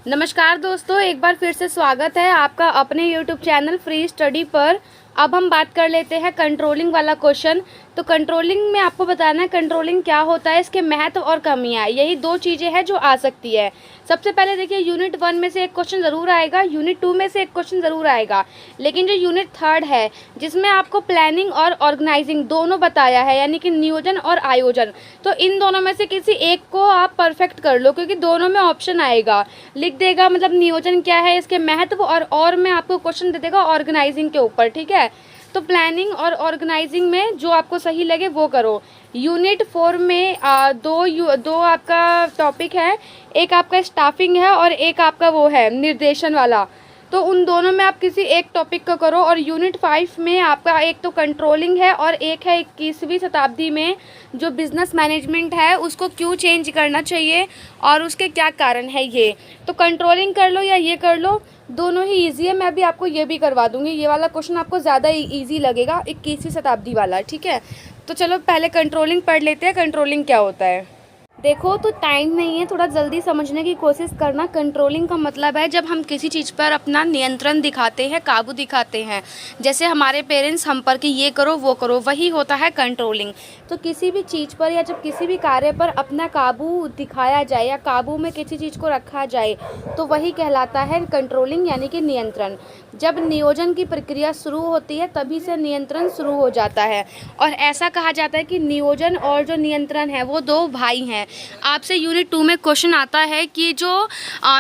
नमस्कार दोस्तों, एक बार फिर से स्वागत है आपका अपने यूट्यूब चैनल फ्री स्टडी पर। अब हम बात कर लेते हैं कंट्रोलिंग वाला क्वेश्चन। तो कंट्रोलिंग में आपको बताना है कंट्रोलिंग क्या होता है, इसके महत्व और कमियां, यही दो चीज़ें हैं जो आ सकती है। सबसे पहले देखिए, यूनिट 1 में से एक क्वेश्चन ज़रूर आएगा, यूनिट 2 में से एक क्वेश्चन ज़रूर आएगा, लेकिन जो यूनिट 3 है जिसमें आपको प्लानिंग और ऑर्गेनाइजिंग दोनों बताया है, यानी कि नियोजन और आयोजन, तो इन दोनों में से किसी एक को आप परफेक्ट कर लो, क्योंकि दोनों में ऑप्शन आएगा, लिख देगा मतलब नियोजन क्या है, इसके महत्व, और मैं आपको क्वेश्चन दे देगा ऑर्गेनाइजिंग के ऊपर। ठीक है, तो प्लानिंग और ऑर्गेनाइजिंग में जो आपको सही लगे वो करो। यूनिट 4 में दो आपका टॉपिक है, एक आपका स्टाफिंग है और एक आपका वो है निर्देशन वाला, तो उन दोनों में आप किसी एक टॉपिक को करो। और यूनिट 5 में आपका एक तो कंट्रोलिंग है और एक है 21वीं शताब्दी में जो बिज़नेस मैनेजमेंट है उसको क्यों चेंज करना चाहिए और उसके क्या कारण है। ये तो कंट्रोलिंग कर लो या ये कर लो, दोनों ही ईजी है। मैं अभी आपको ये भी करवा दूंगी, ये वाला क्वेश्चन आपको ज़्यादा ईजी लगेगा, 21वीं शताब्दी वाला। ठीक है, तो चलो पहले कंट्रोलिंग पढ़ लेते हैं, कंट्रोलिंग क्या होता है। देखो, तो टाइम नहीं है, थोड़ा जल्दी समझने की कोशिश करना। कंट्रोलिंग का मतलब है जब हम किसी चीज़ पर अपना नियंत्रण दिखाते हैं, काबू दिखाते हैं, जैसे हमारे पेरेंट्स हम पर कि ये करो वो करो, वही होता है कंट्रोलिंग। तो किसी भी चीज़ पर या जब किसी भी कार्य पर अपना काबू दिखाया जाए या काबू में किसी चीज़ को रखा जाए तो वही कहलाता है कंट्रोलिंग, यानी कि नियंत्रण। जब नियोजन की प्रक्रिया शुरू होती है तभी से नियंत्रण शुरू हो जाता है। और ऐसा कहा जाता है कि नियोजन और जो नियंत्रण है वो दो भाई हैं। आपसे यूनिट 2 में क्वेश्चन आता है कि जो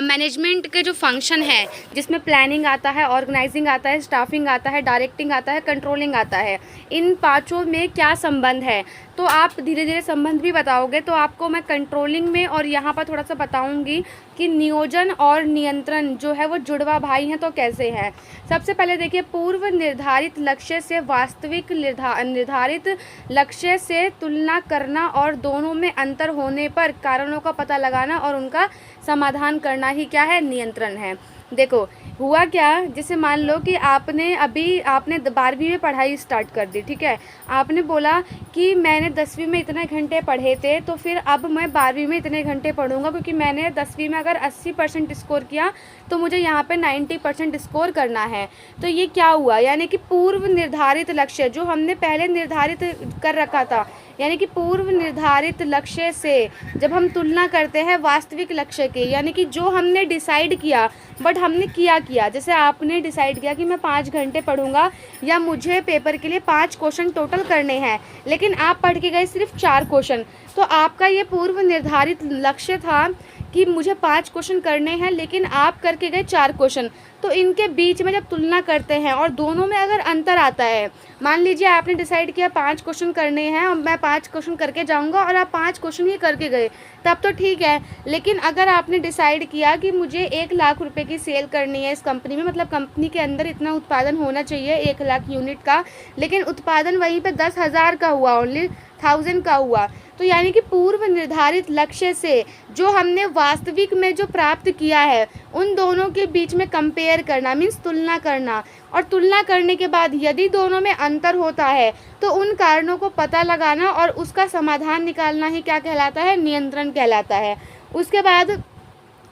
मैनेजमेंट के जो फंक्शन है जिसमें प्लानिंग आता है, ऑर्गेनाइजिंग आता है, स्टाफिंग आता है, डायरेक्टिंग आता है, कंट्रोलिंग आता है, इन पांचों में क्या संबंध है। तो आप धीरे धीरे संबंध भी बताओगे, तो आपको मैं कंट्रोलिंग में और यहाँ पर थोड़ा सा बताऊंगी कि नियोजन और नियंत्रण जो है वो जुड़वा भाई हैं, तो कैसे हैं। सबसे पहले देखिए, पूर्व निर्धारित लक्ष्य से वास्तविक निर्धारित लक्ष्य से तुलना करना और दोनों में अंतर होने पर कारणों का पता लगाना और उनका समाधान करना ही क्या है, नियंत्रण है। देखो हुआ क्या, जैसे मान लो कि आपने 12वीं में पढ़ाई स्टार्ट कर दी। ठीक है, आपने बोला कि मैंने 10वीं में इतने घंटे पढ़े थे, तो फिर अब मैं 12वीं में इतने घंटे पढ़ूंगा, क्योंकि मैंने 10वीं में अगर 80% स्कोर किया तो मुझे यहाँ पे 90% स्कोर करना है। तो ये क्या हुआ, यानी कि पूर्व निर्धारित लक्ष्य जो हमने पहले निर्धारित कर रखा था, यानी कि पूर्व निर्धारित लक्ष्य से जब हम तुलना करते हैं वास्तविक लक्ष्य के, यानी कि जो हमने डिसाइड किया बट हमने किया, जैसे आपने डिसाइड किया कि मैं 5 घंटे पढ़ूंगा या मुझे पेपर के लिए 5 क्वेश्चन टोटल करने हैं, लेकिन आप पढ़ के गए सिर्फ 4 क्वेश्चन। तो आपका ये पूर्व निर्धारित लक्ष्य था कि मुझे 5 क्वेश्चन करने हैं, लेकिन आप करके गए 4 क्वेश्चन। तो इनके बीच में जब तुलना करते हैं और दोनों में अगर अंतर आता है, मान लीजिए आपने डिसाइड किया 5 क्वेश्चन करने हैं और मैं 5 क्वेश्चन करके जाऊंगा और आप 5 क्वेश्चन ही करके गए, तब तो ठीक है। लेकिन अगर आपने डिसाइड किया कि मुझे 1 लाख रुपए की सेल करनी है इस कंपनी में, मतलब कंपनी के अंदर इतना उत्पादन होना चाहिए 1 लाख यूनिट का, लेकिन उत्पादन वहीं पे 10,000 का हुआ, ओनली 1000 का हुआ, तो यानी कि पूर्व निर्धारित लक्ष्य से जो हमने वास्तविक में जो प्राप्त किया है उन दोनों के बीच में कंपेयर करना, मीन्स तुलना करना। और तुलना करने के बाद यदि दोनों में अंतर होता है तो उन कारणों को पता लगाना और उसका समाधान निकालना ही क्या कहलाता है, नियंत्रण कहलाता है। उसके बाद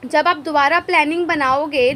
जब आप दोबारा प्लानिंग बनाओगे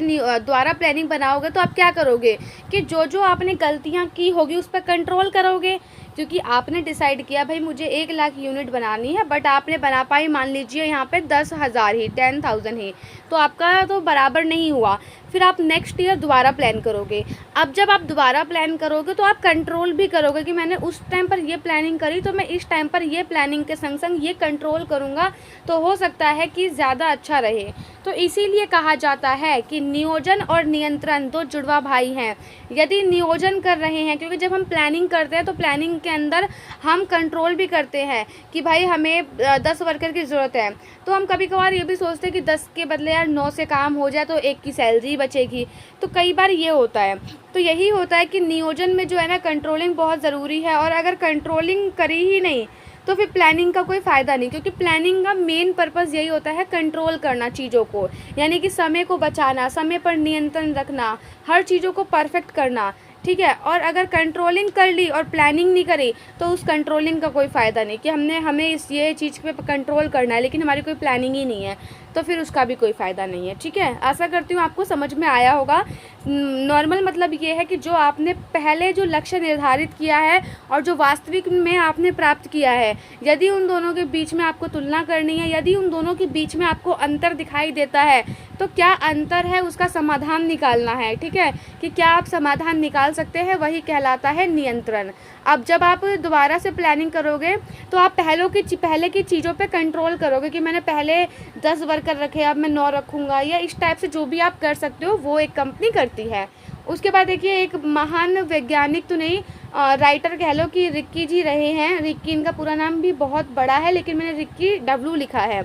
तो आप क्या करोगे कि जो आपने गलतियां की होगी उस पर कंट्रोल करोगे, क्योंकि आपने डिसाइड किया भाई मुझे 1 लाख यूनिट बनानी है, बट आपने बना पाई मान लीजिए यहाँ पे 10,000 ही, 10,000 ही, तो आपका तो बराबर नहीं हुआ। फिर आप नेक्स्ट ईयर दोबारा प्लान करोगे। अब जब आप दोबारा प्लान करोगे तो आप कंट्रोल भी करोगे कि मैंने उस टाइम पर ये प्लानिंग करी, तो मैं इस टाइम पर ये प्लानिंग के संग संग ये कंट्रोल करूँगा, तो हो सकता है कि ज़्यादा अच्छा रहे। तो इसीलिए कहा जाता है कि नियोजन और नियंत्रण दो जुड़वा भाई हैं। यदि नियोजन कर रहे हैं, क्योंकि जब हम प्लानिंग करते हैं तो प्लानिंग के अंदर हम कंट्रोल भी करते हैं कि भाई हमें 10 वर्कर की ज़रूरत है, तो हम कभी कभार ये भी सोचते हैं कि 10 के बदले यार 9 से काम हो जाए तो 1 की सैलरी बचेगी, तो कई बार ये होता है। तो यही होता है कि नियोजन में जो है ना कंट्रोलिंग बहुत ज़रूरी है, और अगर कंट्रोलिंग करी ही नहीं तो फिर प्लानिंग का कोई फ़ायदा नहीं, क्योंकि प्लानिंग का मेन पर्पस यही होता है कंट्रोल करना चीज़ों को, यानी कि समय को बचाना, समय पर नियंत्रण रखना, हर चीज़ों को परफेक्ट करना। ठीक है, और अगर कंट्रोलिंग कर ली और प्लानिंग नहीं करी तो उस कंट्रोलिंग का कोई फ़ायदा नहीं कि हमें ये चीज़ पे कंट्रोल करना है लेकिन हमारी कोई प्लानिंग ही नहीं है। तो फिर उसका भी कोई फ़ायदा नहीं है। ठीक है, आशा करती हूँ आपको समझ में आया होगा। नॉर्मल मतलब ये है कि जो आपने पहले जो लक्ष्य निर्धारित किया है और जो वास्तविक में आपने प्राप्त किया है, यदि उन दोनों के बीच में आपको तुलना करनी है, यदि उन दोनों के बीच में आपको अंतर दिखाई देता है, तो क्या अंतर है उसका समाधान निकालना है। ठीक है, कि क्या आप समाधान निकाल सकते हैं, वही कहलाता है नियंत्रण। अब जब आप दोबारा से प्लानिंग करोगे तो आप पहले की चीज़ों पे कंट्रोल करोगे कि मैंने पहले 10 वर्कर रखे, अब मैं 9 रखूँगा, या इस टाइप से जो भी आप कर सकते हो वो एक कंपनी करती है। उसके बाद देखिए, एक महान वैज्ञानिक तो नहीं, राइटर कह लो कि रिक्की जी रहे हैं। रिक्की, इनका पूरा नाम भी बहुत बड़ा है लेकिन मैंने रिक्की डब्लू लिखा है।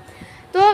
तो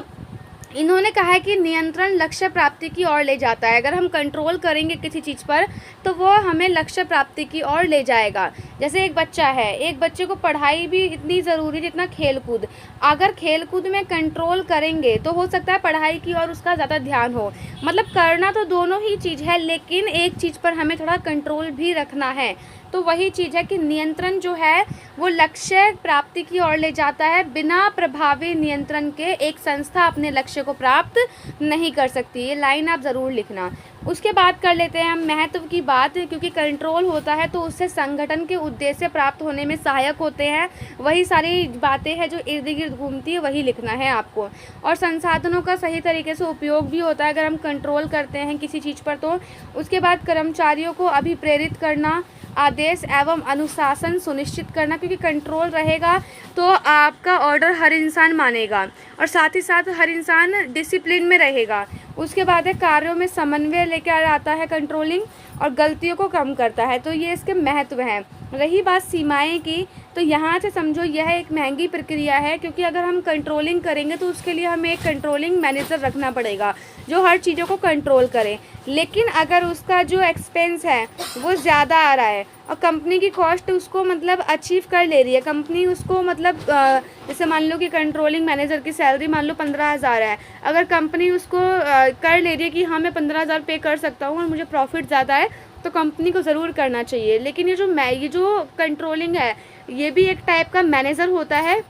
इन्होंने कहा है कि नियंत्रण लक्ष्य प्राप्ति की ओर ले जाता है। अगर हम कंट्रोल करेंगे किसी चीज़ पर तो वो हमें लक्ष्य प्राप्ति की ओर ले जाएगा। जैसे एक बच्चा है, एक बच्चे को पढ़ाई भी इतनी ज़रूरी जितना खेलकूद। अगर खेलकूद में कंट्रोल करेंगे तो हो सकता है पढ़ाई की ओर उसका ज़्यादा ध्यान हो। मतलब करना तो दोनों ही चीज़ है, लेकिन एक चीज़ पर हमें थोड़ा कंट्रोल भी रखना है। तो वही चीज़ है कि नियंत्रण जो है वो लक्ष्य प्राप्ति की ओर ले जाता है। बिना प्रभावी नियंत्रण के एक संस्था अपने लक्ष्य को प्राप्त नहीं कर सकती। ये लाइन आप ज़रूर लिखना। उसके बाद कर लेते हैं हम महत्व की बात, क्योंकि कंट्रोल होता है तो उससे संगठन के उद्देश्य प्राप्त होने में सहायक होते हैं। वही सारी बातें हैं जो इर्द गिर्द घूमती है, वही लिखना है आपको। और संसाधनों का सही तरीके से उपयोग भी होता है अगर हम कंट्रोल करते हैं किसी चीज़ पर। तो उसके बाद कर्मचारियों को अभिप्रेरित करना, आदेश एवं अनुशासन सुनिश्चित करना, क्योंकि कंट्रोल रहेगा तो आपका ऑर्डर हर इंसान मानेगा और साथ ही साथ हर इंसान डिसिप्लिन में रहेगा। उसके बाद है कार्यों में समन्वय लेकर आता है कंट्रोलिंग, और गलतियों को कम करता है। तो ये इसके महत्व हैं। रही बात सीमाएं की, तो यहाँ से समझो यह एक महंगी प्रक्रिया है, क्योंकि अगर हम कंट्रोलिंग करेंगे तो उसके लिए हमें एक कंट्रोलिंग मैनेजर रखना पड़ेगा जो हर चीज़ों को कंट्रोल करे। लेकिन अगर उसका जो एक्सपेंस है वो ज़्यादा आ रहा है और कंपनी की कॉस्ट उसको मतलब अचीव कर ले रही है, कंपनी उसको मतलब जैसे मान लो कि कंट्रोलिंग मैनेजर की सैलरी मान लो 15,000 है, अगर कंपनी उसको कर ले रही है कि हाँ मैं 15,000 पे कर सकता हूँ और मुझे प्रॉफिट ज़्यादा है, तो कंपनी को ज़रूर करना चाहिए। लेकिन ये जो कंट्रोलिंग है ये भी एक टाइप का मैनेजर होता है,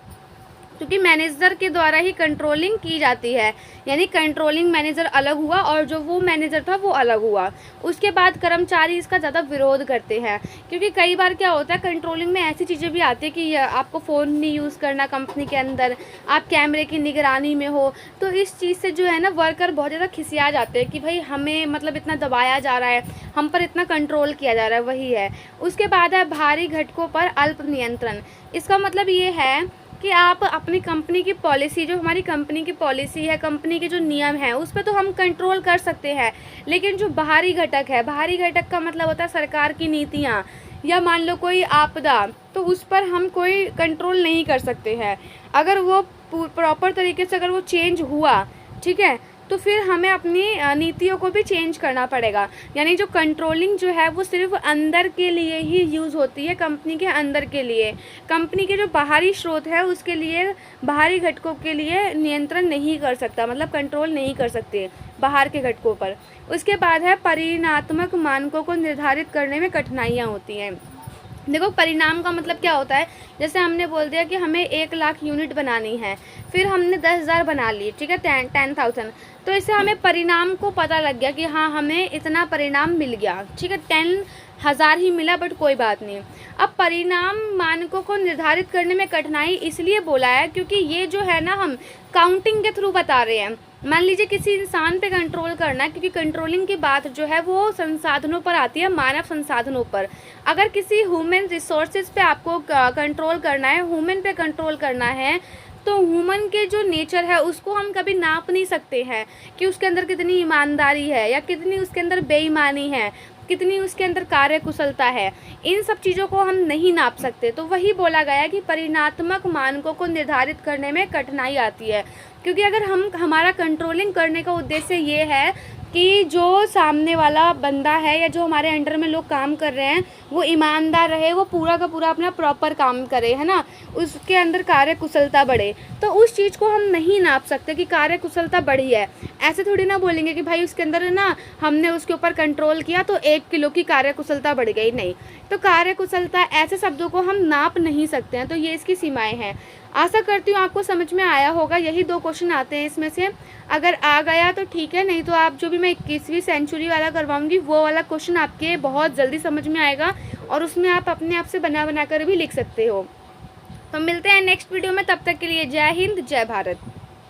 क्योंकि मैनेजर के द्वारा ही कंट्रोलिंग की जाती है। यानी कंट्रोलिंग मैनेजर अलग हुआ और जो वो मैनेजर था वो अलग हुआ। उसके बाद कर्मचारी इसका ज़्यादा विरोध करते हैं, क्योंकि कई बार क्या होता है कंट्रोलिंग में ऐसी चीज़ें भी आती है कि आपको फ़ोन नहीं यूज़ करना कंपनी के अंदर, आप कैमरे की निगरानी में हो। तो इस चीज़ से जो है ना वर्कर बहुत ज़्यादा खिसिया जाते हैं कि भाई हमें मतलब इतना दबाया जा रहा है, हम पर इतना कंट्रोल किया जा रहा है, वही है। उसके बाद है भारी घटकों पर अल्प नियंत्रण। इसका मतलब ये है कि आप अपनी कंपनी की पॉलिसी, जो हमारी कंपनी की पॉलिसी है, कंपनी के जो नियम हैं उस पर तो हम कंट्रोल कर सकते हैं, लेकिन जो बाहरी घटक है, बाहरी घटक का मतलब होता है सरकार की नीतियाँ या मान लो कोई आपदा, तो उस पर हम कोई कंट्रोल नहीं कर सकते हैं। अगर वो प्रॉपर तरीके से अगर वो चेंज हुआ, ठीक है, तो फिर हमें अपनी नीतियों को भी चेंज करना पड़ेगा। यानी जो कंट्रोलिंग जो है वो सिर्फ अंदर के लिए ही यूज़ होती है, कंपनी के अंदर के लिए। कंपनी के जो बाहरी स्रोत है उसके लिए, बाहरी घटकों के लिए नियंत्रण नहीं कर सकता, मतलब कंट्रोल नहीं कर सकते बाहर के घटकों पर। उसके बाद है परिणात्मक मानकों को निर्धारित करने में कठिनाइयाँ होती हैं। देखो परिणाम का मतलब क्या होता है, जैसे हमने बोल दिया कि हमें 1,00,000 यूनिट बनानी है, फिर हमने 10,000 बना ली, ठीक है, 10,000, तो इससे हमें परिणाम को पता लग गया कि हाँ हमें इतना परिणाम मिल गया, ठीक है, 10,000 ही मिला बट कोई बात नहीं। अब परिणाम मानकों को निर्धारित करने में कठिनाई इसलिए बोला है क्योंकि ये जो है ना हम काउंटिंग के थ्रू बता रहे हैं। मान लीजिए किसी इंसान पे कंट्रोल करना, क्योंकि कंट्रोलिंग की बात जो है वो संसाधनों पर आती है, मानव संसाधनों पर। अगर किसी ह्यूमन रिसोर्सेज पे आपको कंट्रोल करना है, ह्यूमन पे कंट्रोल करना है, तो ह्यूमन के जो नेचर है उसको हम कभी नाप नहीं सकते हैं कि उसके अंदर कितनी ईमानदारी है या कितनी उसके अंदर बेईमानी है, कितनी उसके अंदर कार्य कुशलता है। इन सब चीज़ों को हम नहीं नाप सकते। तो वही बोला गया कि परिणात्मक मानकों को निर्धारित करने में कठिनाई आती है, क्योंकि अगर हमारा कंट्रोलिंग करने का उद्देश्य ये है कि जो सामने वाला बंदा है या जो हमारे अंडर में लोग काम कर रहे हैं वो ईमानदार रहे, वो पूरा का पूरा अपना प्रॉपर काम करे, है ना, उसके अंदर कार्य कुशलता बढ़े, तो उस चीज़ को हम नहीं नाप सकते कि कार्य कुशलता बढ़ी है। ऐसे थोड़ी ना बोलेंगे कि भाई उसके अंदर ना हमने उसके ऊपर कंट्रोल किया तो 1 किलो की कार्य कुशलता बढ़ गई, नहीं। तो कार्य कुशलता ऐसे शब्दों को हम नाप नहीं सकते हैं, तो ये इसकी सीमाएँ हैं। आशा करती हूँ आपको समझ में आया होगा। यही 2 क्वेश्चन आते हैं इसमें से, अगर आ गया तो ठीक है, नहीं तो आप जो भी मैं 21वीं सेंचुरी वाला करवाऊँगी वो वाला क्वेश्चन आपके बहुत जल्दी समझ में आएगा और उसमें आप अपने आप से बना कर भी लिख सकते हो। तो मिलते हैं नेक्स्ट वीडियो में, तब तक के लिए जय हिंद, जय भारत।